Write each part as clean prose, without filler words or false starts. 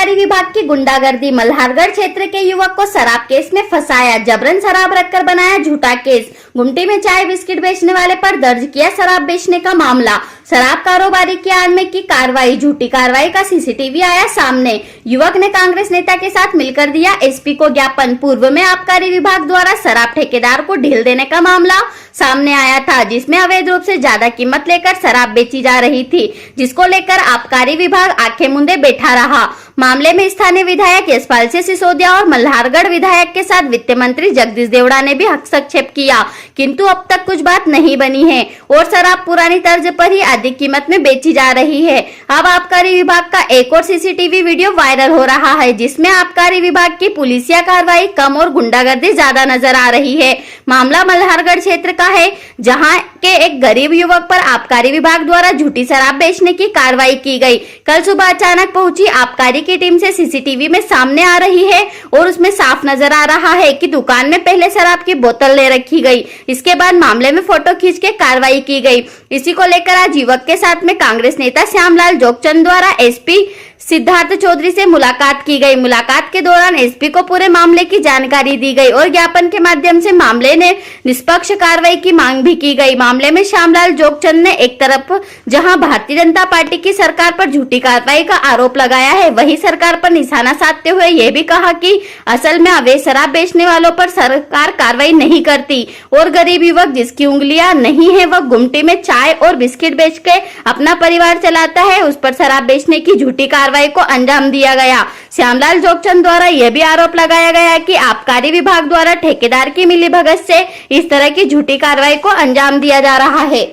आबकारी विभाग की गुंडागर्दी। मल्हारगढ़ क्षेत्र के युवक को शराब केस में फंसाया, जबरन शराब रखकर बनाया झूठा केस। गुमटी में चाय बिस्किट बेचने वाले पर दर्ज किया शराब बेचने का मामला। शराब कारोबारी की आड़ में की कार्रवाई। झूठी कार्रवाई का सीसीटीवी आया सामने। युवक ने कांग्रेस नेता के साथ मिलकर दिया एसपी को ज्ञापन। पूर्व में आबकारी विभाग द्वारा शराब ठेकेदार को ढील देने का मामला सामने आया था, जिसमें अवैध रूप से ज्यादा कीमत लेकर शराब बेची जा रही थी, जिसको लेकर आबकारी विभाग आंखें मूंदे बैठा रहा। मामले में स्थानीय विधायक यशपाल सिंह सिसोदिया और मल्हारगढ़ विधायक के साथ वित्त मंत्री जगदीश देवड़ा ने भी हस्तक्षेप किया, किंतु अब तक कुछ बात नहीं बनी है और शराब पुरानी तर्ज पर ही अधिक कीमत में बेची जा रही है। अब आबकारी विभाग का एक और सीसीटीवी वीडियो वायरल हो रहा है, जिसमें आबकारी विभाग की पुलिसिया कार्रवाई कम और गुंडागर्दी ज्यादा नजर आ रही है। मामला मल्हारगढ़ क्षेत्र का है, जहां के एक गरीब युवक पर आबकारी विभाग द्वारा झूठी शराब बेचने की कार्रवाई की गई। कल सुबह अचानक पहुंची आबकारी की टीम से सीसीटीवी में सामने आ रही है और उसमें साफ नजर आ रहा है कि दुकान में पहले शराब की बोतल ले रखी गई। इसके बाद मामले में फोटो खींच के कार्रवाई की गई। इसी को लेकर आज युवक के साथ में कांग्रेस नेता श्यामलाल जोगचंद द्वारा एसपी सिद्धार्थ चौधरी से मुलाकात की गई। मुलाकात के दौरान एसपी को पूरे मामले की जानकारी दी गई और ज्ञापन के माध्यम से मामले ने निष्पक्ष कार्रवाई की मांग भी की गई। मामले में श्यामलाल जोगचंद ने एक तरफ जहां भारतीय जनता पार्टी की सरकार पर झूठी कार्रवाई का आरोप लगाया है, वहीं सरकार पर निशाना साधते हुए यह भी कहा कि असल में अवैध शराब बेचने वालों पर सरकार कार्रवाई नहीं करती और गरीब युवक जिसकी उंगलियां नहीं है वह गुमटी में चाय और बिस्किट बेच के अपना परिवार चलाता है, उस पर शराब बेचने की झूठी कार्रवाई को अंजाम दिया गया। श्यामलाल जोगचंद द्वारा यह भी आरोप लगाया गया कि आबकारी विभाग द्वारा ठेकेदार की मिलीभगत से इस तरह की झूठी कार्रवाई को अंजाम दिया जा रहा है।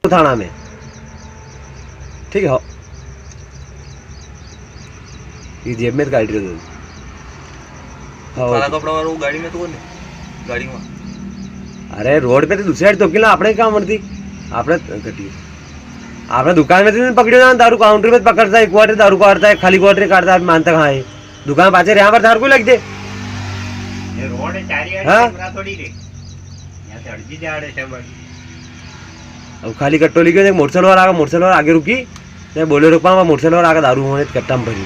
थाना में ठीक है, ये जेब में गाड़ी रही काला कपड़ा वाला वो गाड़ी में तो कौन है गाड़ी में? अरे रोड पे तो दूसरी साइड तो किला આપણે કામ મળતી આપણે ઘટી આપણે दुकान में तो पकड़ियो ना दारू काउंटर में पकड़ता है, एक क्वार्टर दारू काटता है, खाली क्वार्टर काटता है, मानता कहाँ है दुकान पाचे यहाँ पर दारू को लग दे ये रोड है चारी हाँ? कैमरा थोड़ी रे यहाँ से अड़जी जा रहे सब अब खाली कट्टोली के मोटरसाइकिल वाला आगे, मोटरसाइकिल वाला आगे रुकी मैं बोले रुक पाऊँ, मोटरसाइकिल वाला आगे दारू होने कट्टा में भरी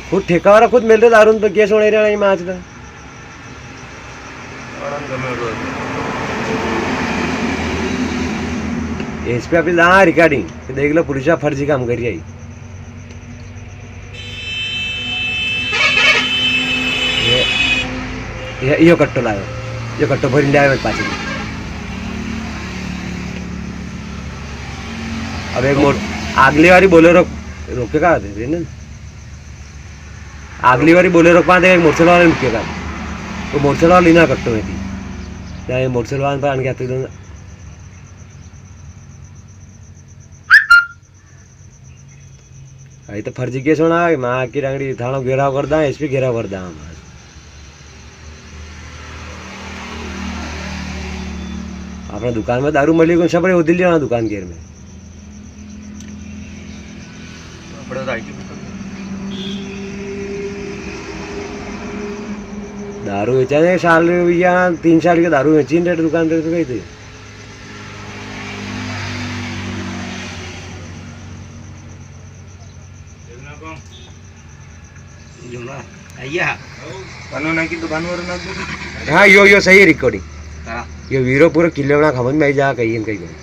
खुद ठेका वाला खुद मिल रहे दारू पे केस होने रहा है आज तक। एस पे अभी हाँ रिकॉर्डिंग देख लो, पुलिस फर्जी काम कर रही है। यो कट्टो लायो, यो कट्टो भरी लिया पाछे। अब एक मोट अगली बारी बोले रोके का ना, अगली बारी बोले रोक पा दे मोटरसाइकिल वाले रुकेगा तो मोटरसाइकिल वाला लेना कट्टो में थी मोटरसाइकिल वाले पर आने के आते अरे तो फर्जी केस होना माँ की रंगड़ी थाना घेराव कर दा, एसपी घेराव कर दा। अपना दुकान में दारू मिली को सब होती लिया दुकान के में दारू बेचा है साल या 3 साल के दारू बेची रेट दुकान पे तो गई थी। हाँ यो सही है रिकॉर्डिंग। यो वीरो पूरा किले बना खबर में जा कहीं कहीं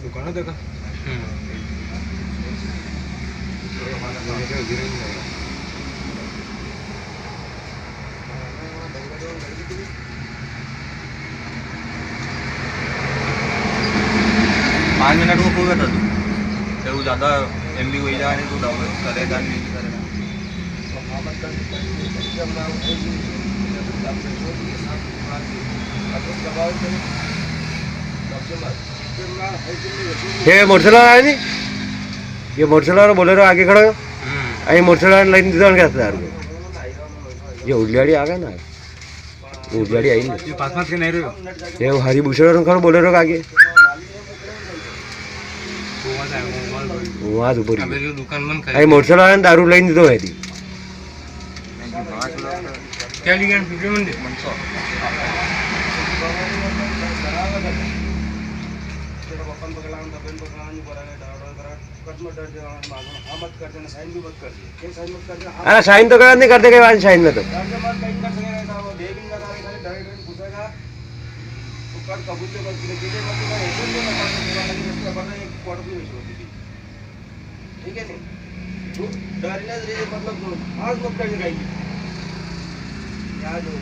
दुकान देखा पाँच मिनट में खो गया था तू, ज़्यादा एम भी वही जाने तो डाउनलोड करेगा नहीं करेगा। ये मोटरसाइकिल आया नहीं, ये मोटरसाइकिल बोलेरो आगे खड़ा અહીં મોટરસાઇકલ લઈને દીધો ને કે ये उडलियाड़ी आ गया ना, उडलियाड़ी आई नहीं, ये 5-5 के नहीं रहे ये हरी भूषण खड़ो बोलेरो के आगे वहाँ ऊपर दुकान बंद कर અહીં મોટરસાઇકલ आया दारू લઈને દીધો है क्या लिया वीडियो में मनसो अरे साइन तो नहीं करते कई बार साइन में तो ठीक है नहीं डरने रे मतलब आज मत करने का याद हो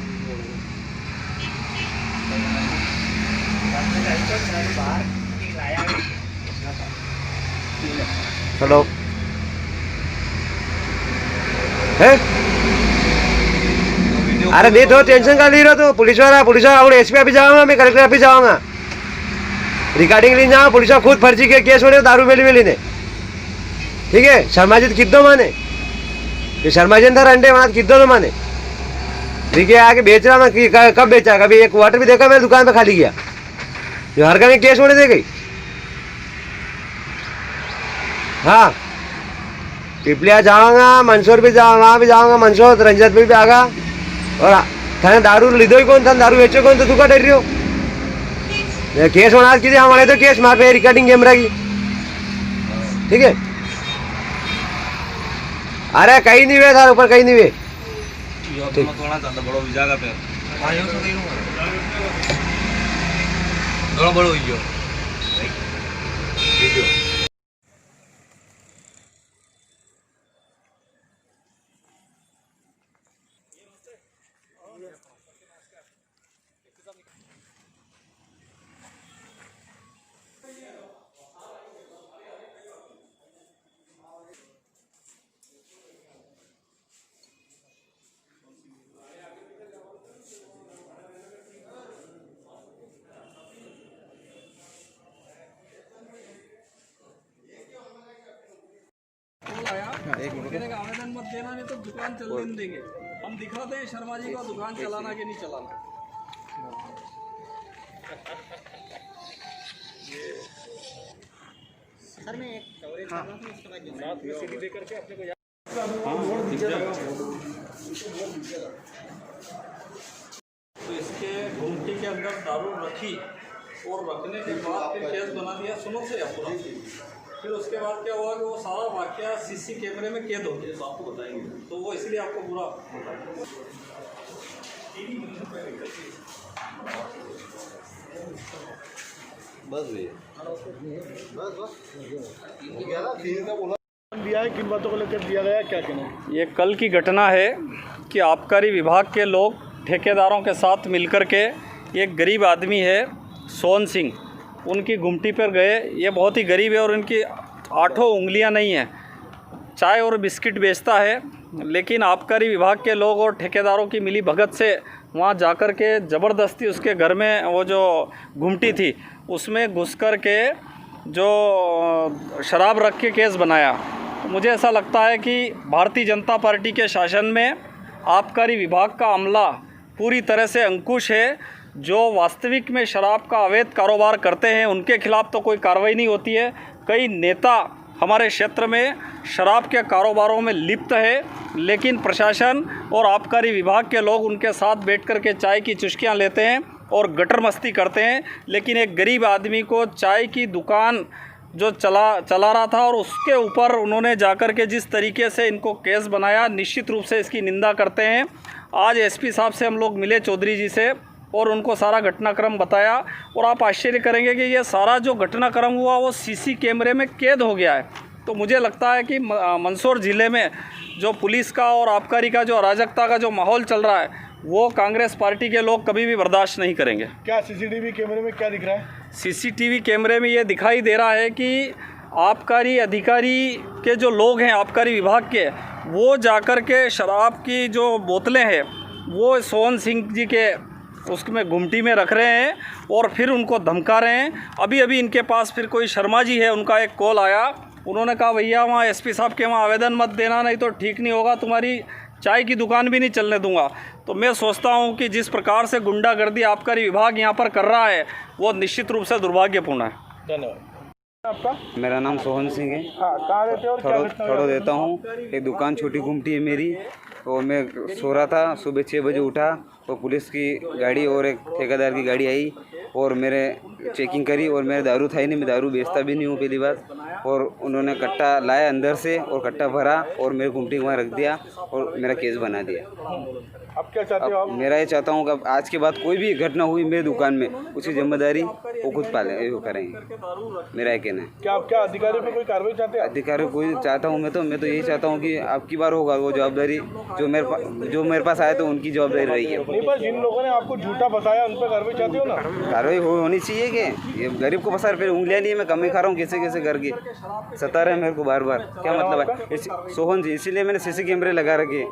चलो है अरे नहीं तो टेंशन का ली रहा तो पुलिस वाला और एसपी ऑफिस जाऊंगा, मैं कलेक्टर ऑफिस जाऊंगा, रिकॉर्डिंग ली जाऊँ, पुलिस खुद फर्जी के केस हो रहे दारू मेली ने, ठीक है। शर्मा जी किद्दो माने ये शर्मा जी अंदर अंडे वहां किद्दो तो माने, ठीक है। आके बेच रहा मैं कब बेचा, कभी एक वाटर भी देखा मेरी दुकान पे खाली किया, जो हर में केस होने दे गई। हाँ पिपलिया जाऊंगा, मंसूर भी जाऊंगा, वहाँ भी जाऊंगा, मंसूर रंजत भी आगा, और थाने दारू लीधो ही कौन था, दारू बेचो कौन, तो तू का डर रही हो, केस होना की हमारे तो केस मार पे रिकॉर्डिंग कैमरा की, ठीक है। अरे कहीं नहीं हुए था ऊपर, कहीं नहीं हुए बड़ो विजागा पे बड़ो हुई आवेदन मत देना, नहीं तो दुकान चलने नहीं देंगे। हम दिखाते हैं शर्मा जी को दुकान चलाना कि नहीं चलाना। सर मैं एक कवरेज कर रहा हूं, उसके बाद जो सीधी दे करके अपने को तो इसके गुमटी के अंदर दारू रखी और रखने के बाद फिर केस बना दिया। सुनो से पूरा, फिर उसके बाद क्या हुआ कि वो सारा वाकया सीसी कैमरे में कैद हो गया, तो आपको बताएंगे, तो वो इसलिए आपको पूरा दिया है, किन बातों को लेकर दिया गया, क्या कहना। ये कल की घटना है कि आबकारी विभाग के लोग ठेकेदारों के साथ मिलकर के एक गरीब आदमी है सोहन सिंह, उनकी गुमटी पर गए। ये बहुत ही गरीब है और उनकी 8 उंगलियां नहीं हैं, चाय और बिस्किट बेचता है, लेकिन आबकारी विभाग के लोग और ठेकेदारों की मिली भगत से वहाँ जाकर के ज़बरदस्ती उसके घर में वो जो गुमटी थी उसमें घुस कर के जो शराब रख के केस बनाया। मुझे ऐसा लगता है कि भारतीय जनता पार्टी के शासन में आबकारी विभाग का अमला पूरी तरह से अंकुश है। जो वास्तविक में शराब का अवैध कारोबार करते हैं उनके खिलाफ़ तो कोई कार्रवाई नहीं होती है। कई नेता हमारे क्षेत्र में शराब के कारोबारों में लिप्त है, लेकिन प्रशासन और आबकारी विभाग के लोग उनके साथ बैठ कर के चाय की चुस्कियां लेते हैं और गटर मस्ती करते हैं। लेकिन एक गरीब आदमी को चाय की दुकान जो चला रहा था और उसके ऊपर उन्होंने जाकर के जिस तरीके से इनको केस बनाया, निश्चित रूप से इसकी निंदा करते हैं। आज एसपी साहब से हम लोग मिले, चौधरी जी से, और उनको सारा घटनाक्रम बताया और आप आश्चर्य करेंगे कि ये सारा जो घटनाक्रम हुआ वो सीसी कैमरे में कैद हो गया है। तो मुझे लगता है कि मंदसौर ज़िले में जो पुलिस का और आबकारी का जो अराजकता का जो माहौल चल रहा है वो कांग्रेस पार्टी के लोग कभी भी बर्दाश्त नहीं करेंगे। क्या सीसीटीवी कैमरे में क्या दिख रहा है? सीसीटीवी कैमरे में ये दिखाई दे रहा है कि आबकारी अधिकारी के जो लोग हैं आबकारी विभाग के, वो जाकर के शराब की जो बोतलें हैं वो सोहन सिंह जी के उसमें गुमटी में रख रहे हैं और फिर उनको धमका रहे हैं। अभी अभी इनके पास फिर कोई शर्मा जी है, उनका एक कॉल आया, उन्होंने कहा भैया वहाँ एसपी साहब के वहाँ आवेदन मत देना, नहीं तो ठीक नहीं होगा, तुम्हारी चाय की दुकान भी नहीं चलने दूंगा। तो मैं सोचता हूँ कि जिस प्रकार से गुंडागर्दी आबकारी विभाग यहाँ पर कर रहा है वो निश्चित रूप से दुर्भाग्यपूर्ण है। धन्यवाद। आपका? मेरा नाम सोहन सिंह है। हाँ, कहाँ रहते हो और क्या घटना थोड़ा देता हूँ। एक दुकान छोटी गुमटी है मेरी, और मैं सो रहा था, सुबह 6 बजे उठा और पुलिस की गाड़ी और एक ठेकेदार की गाड़ी आई और मेरे चेकिंग करी और मेरे दारू था ही नहीं, मैं दारू बेचता भी नहीं हूँ पहली बात। और उन्होंने कट्टा लाया अंदर से और कट्टा भरा और मेरे गुमटी को वहाँ रख दिया और मेरा केस बना दिया। अब क्या चाहते हो आप? मेरा ये चाहता हूँ कि अब आज के बाद कोई भी घटना हुई मेरी दुकान में, उसकी जिम्मेदारी वो खुद पाले वो करेंगे, मेरा ये कहना है। क्या अधिकारियों पे कोई कार्रवाई चाहते हैं? अधिकारी कोई चाहता हूँ मैं तो यही चाहता हूँ कि आपकी बार होगा वो जवाबदारी जो मेरे पास आए तो उनकी जवाबदारी रही है। नहीं, पर जिन लोगों ने आपको झूठा फंसाया उन पर कार्रवाई चाहते हो ना? कार्रवाई होनी चाहिए कि ये गरीब को फंसा रहे, फिर उंगलियाँ नहीं, मैं कम ही खा रहा हूँ, कैसे कैसे करके सता रहे हैं मेरे को बार बार, क्या मतलब है? सोहन जी, इसीलिए मैंने सीसी कैमरे लगा रखे।